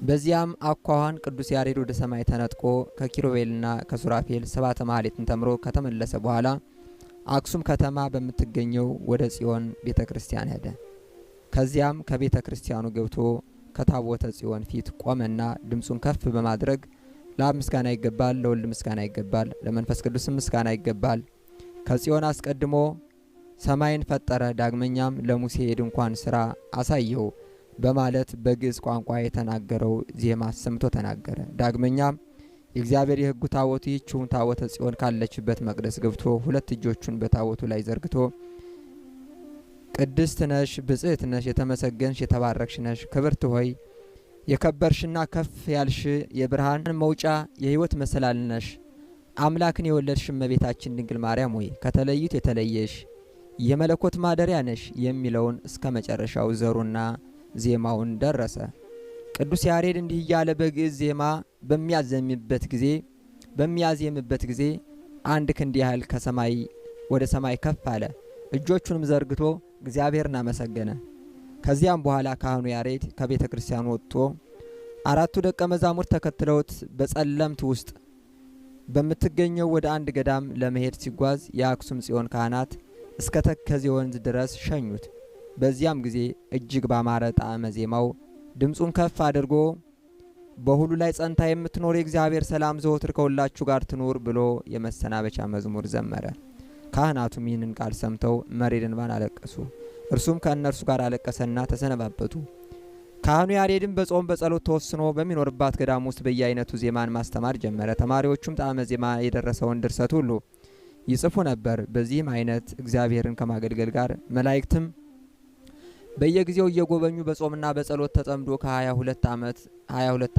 በዚያም አኳኋን ቅዱስ ያሬድ ወደ ሰማይ ተነጥቆ ከኪሩቤልና ከሱራፌል ሰባተ ማህሌትን ተምሮ ከተመለሰ በኋላ አክሱም ከተማ በምትገኘው ወደ ጽዮን ቤተክርስቲያን ሄደ። ከዚያም ከቤተክርስቲያኑ ገብቶ ከታቦተ ጽዮን ፊት ቆመና ድምጹን ከፍ በማድረግ ለአብ ምስጋና ይገባል፣ ለወልድ ምስጋና ይገባል፣ ለመንፈስ ቅዱስ ምስጋና ይገባል፣ ከጽዮን አስቀድሞ ሰማይን ፈጠረ፣ ዳግመኛም ለሙሴ የድንኳን ስራ አሳየው በማለት በግዕዝ ቋንቋ የተናገረው ዜማ አሰምቶ ተናገረ። ዳግመኛም የእግዚአብሔር የሕጉ ታቦት ይህችውን ታቦተ ጽዮን ካለችበት መቅደስ ገብቶ ሁለት እጆቹን በታቦቱ ላይ ዘርግቶ ቅድስት ነሽ፣ ብጽዕት ነሽ፣ የተመሰገንሽ የተባረክሽ ነሽ፣ ክብርት ሆይ የከበርሽና ከፍ ያልሽ የብርሃን መውጫ የሕይወት መሰላል ነሽ፣ አምላክን የወለድሽ እመቤታችን ድንግል ማርያም ሆይ ከተለዩት የተለየሽ የመለኮት ማደሪያ ነሽ የሚለውን እስከ መጨረሻው ዘሩና ዜማውን ደረሰ። ቅዱስ ያሬድ እንዲህ እያለ በግዕዝ ዜማ በሚያዜምበት ጊዜ አንድ ክንድ ያህል ከሰማይ ወደ ሰማይ ከፍ አለ። እጆቹንም ዘርግቶ እግዚአብሔርን አመሰገነ። ከዚያም በኋላ ካህኑ ያሬድ ከቤተ ክርስቲያኑ ወጥቶ አራቱ ደቀ መዛሙርት ተከትለውት በጸለምት ውስጥ በምትገኘው ወደ አንድ ገዳም ለመሄድ ሲጓዝ የአክሱም ጽዮን ካህናት እስከ ተከዜ ወንዝ ድረስ ሸኙት። በዚያም ጊዜ እጅግ ባማረ ጣዕመ ዜማው ድምጹን ከፍ አድርጎ በሁሉ ላይ ጸንታ የምትኖር የእግዚአብሔር ሰላም ዘወትር ከሁላችሁ ጋር ትኑር ብሎ የመሰናበቻ መዝሙር ዘመረ። ካህናቱም ይህንን ቃል ሰምተው መሪር እንባን አለቀሱ። እርሱም ከእነርሱ ጋር አለቀሰና ተሰነባበቱ። ካህኑ ያሬድም በጾም በጸሎት ተወስኖ በሚኖርባት ገዳም ውስጥ በየአይነቱ ዜማን ማስተማር ጀመረ። ተማሪዎቹም ጣዕመ ዜማ የደረሰውን ድርሰት ሁሉ ይጽፉ ነበር። በዚህም አይነት እግዚአብሔርን ከማገልገል ጋር መላእክትም በየጊዜው እየጎበኙ በጾምና በጸሎት ተጠምዶ ከ22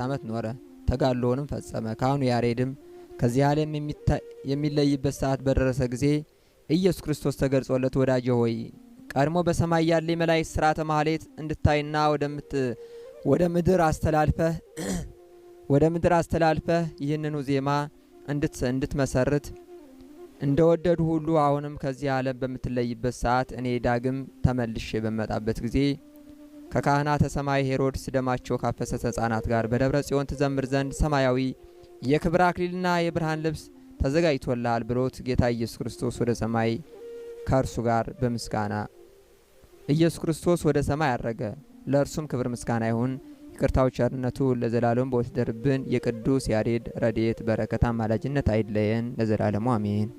ዓመት ኖረ። ተጋድሎውንም ፈጸመ። ካህኑ ያሬድም ከዚህ ዓለም የሚለይበት ሰዓት በደረሰ ጊዜ ኢየሱስ ክርስቶስ ተገልጾለት ወዳጄ ሆይ ቀድሞ በሰማይ ያለ የመላእክት ሥርዓተ ማህሌት እንድታይና ወደ ምድር አስተላልፈህ ይህንኑ ዜማ እንድትመሰርት እንደወደዱ ሁሉ አሁንም ከዚህ ዓለም በምትለይበት ሰዓት እኔ ዳግም ተመልሼ በመጣበት ጊዜ ከካህናተ ሰማይ ሄሮድስ ደማቸው ካፈሰሰ ሕፃናት ጋር በደብረ ጽዮን ትዘምር ዘንድ ሰማያዊ የክብር አክሊልና የብርሃን ልብስ ተዘጋጅቶልሃል ብሎት ጌታ ኢየሱስ ክርስቶስ ወደ ሰማይ ከእርሱ ጋር በምስጋና ኢየሱስ ክርስቶስ ወደ ሰማይ አረገ። ለእርሱም ክብር ምስጋና ይሁን። ይቅርታው ቸርነቱ ለዘላለም በወትደርብን። የቅዱስ ያሬድ ረድኤት በረከት አማላጅነት አይለየን ለዘላለሙ አሜን።